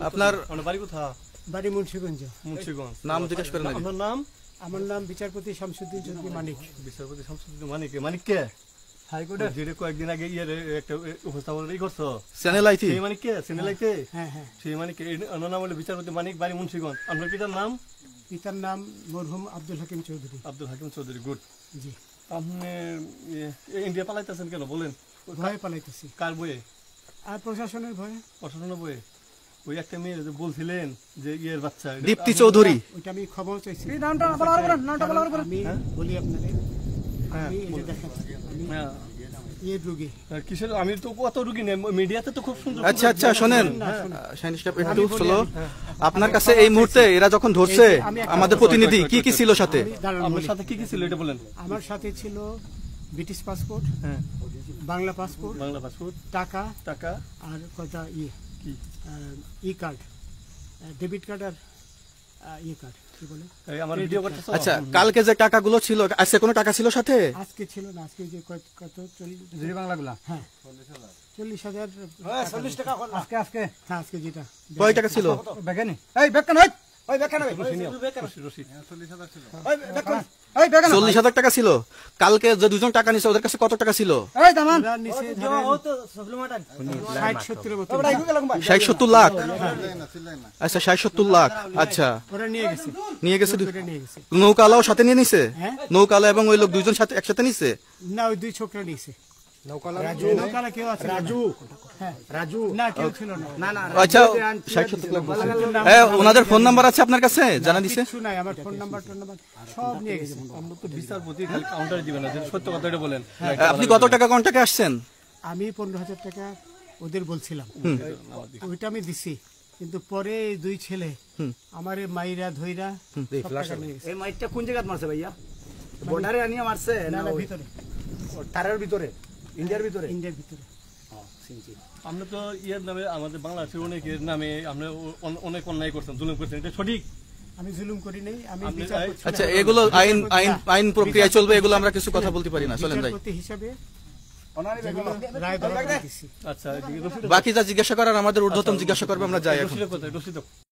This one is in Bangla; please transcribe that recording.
আপনার বাড়ি কোথায়? বাড়ি মুন্সিগঞ্জ। মুন্সিগঞ্জ। নাম জিজ্ঞেস করেন। আপনার নাম? আমার নাম বিচারপতি শামসুদ্দিন চৌধুরী মানিক। বিচারপতি শামসুদ্দিন মানিক। মানিক কে? হাইকোর্টের যেটা কয়েকদিন আগে একটা উপস্থাপন করছো চ্যানেল আইতি। সেই মানিক কে? চ্যানেল আইতে? হ্যাঁ হ্যাঁ। সেই মানিক অন্য নাম হলো বিচারপতি মানিক, বাড়ি মুন্সিগঞ্জ। আপনার পিতার নাম? পিতার নাম মরহুম আব্দুল হাকিম চৌধুরী। আব্দুল হাকিম চৌধুরী। গুড। জি। আপনি ইন্ডিয়া পালাইতেছেন কেন বলেন? ভয়ে পালাইতেছি। কার বইয়ে? আর প্রশাসনের ভয়ে। প্রশাসনের বইয়ে? ওই একটা মেয়ে যে বলছিলেন যে ইয়ের বাচ্চা দীপ্তি চৌধুরী। ওইটা আমি খবর চাইছি। নামটা বলার আমি বলি আপনাদের, হ্যাঁ, আমি এই যে দেখেন আমি এর রোগী। কিসের? আমি তো কত রুগী নেই, মিডিয়াতে তো খুব সুন্দর। আচ্ছা আচ্ছা শোনেন শাহিন সাহেব একটু স্লো। আপনার কাছে এই মুহূর্তে এরা যখন ধরছে আমাদের প্রতিনিধি কি কি ছিল সাথে? আমার সাথে কি কি ছিল এটা বলেন। আমার সাথে ছিল ব্রিটিশ পাসপোর্ট, হ্যাঁ, বাংলা পাসপোর্ট, বাংলা পাসপোর্ট, টাকা টাকা আর কথা কি ই কার্ড, ডেবিট কার্ড আর ই কার্ড কি বলে এই আমার ভিডিও করতেছ? আচ্ছা কালকে যে টাকাগুলো ছিল আজকে কোনো টাকা ছিল সাথে? আজকে ছিল না, আজকে যে কত 40 বাংলাগুলা। হ্যাঁ 40,000। 40 টাকা আজকে আজকে। হ্যাঁ আজকে যেটা কয় টাকা ছিল? বেগানি এই বেকান হই ওই বেকান হই রশিদ 40,000 ছিল ওই বেকান ওই বেকান 40,000 টাকা ছিল। কালকে যে দুজন টাকা নিছে ওদের কাছে কত টাকা ছিল? এই দামান নিচে ও তো সাপ্লিমেন্ট 60-70 মতো। 60-70 লাখ। আচ্ছা 60-70 লাখ। আচ্ছা ওরা নিয়ে গেছে, নিয়ে গেছে। ওরা নিয়ে গেছে। নৌকালাও সাথে নিয়ে নিছে? হ্যাঁ নৌকালা এবং ওই লোক দুইজন সাথে একসাথে নিছে? না, ওই দুই ছোকরা নিয়েছে। নৌকালা কেউ আছে? হ্যাঁ রাজু না, কেউ ছিল না। না আচ্ছা 60-70 লাখ বলছে। হ্যাঁ ওনাদের ফোন নাম্বার আছে আপনার কাছে? জানা দিছে? কিছু নাই, আমার ফোন নাম্বার সব নিয়ে গেছে। আমরা তো বিচারপতি খালি কাউন্টারে দিবেন না, যদি সত্য কথাটা বলেন। আপনি কত টাকা কন্টাকে আসছেন? আমি 15,000 টাকা ওদের বলছিলাম, ওইটা আমি দিছি। কিন্তু পরে এই দুই ছেলে আমার মাইরা ধইরা সব টাকা নিয়ে গেছে। এই মাইটটা কোন জায়গায় মারছে ভাইয়া? বর্ডারে আনিয়া মারছে না না না, ওই ভিতরে, তারের ভিতরে, ইন্ডিয়ার ভিতরে? ইন্ডিয়ার ভিতরে। আমরা তো ইয়ের নামে, আমাদের বাংলাদেশের অনেকের নামে আমরা অনেক অন্যায় করছেন, জুলুম করছেন, এটা সঠিক? আমি জুলুম করি নাই, আমি আপনি- বিচার করছি। আচ্ছা এগুলো আইন আইন আইন প্রক্রিয়ায় চলবে, এগুলো আমরা কিছু কথা বলতে পারি না। চলেন যাই। বিচারপতি হিসাবে অনারি যেগুলো রায় দেওয়া দিছি। আচ্ছা, এদিকে রশিদ বাকি যা জিজ্ঞাসা করার আমাদের ঊর্ধ্বতন জিজ্ঞাসা করবে, আমরা যাই এখন। রশিদের কথা, রশিদ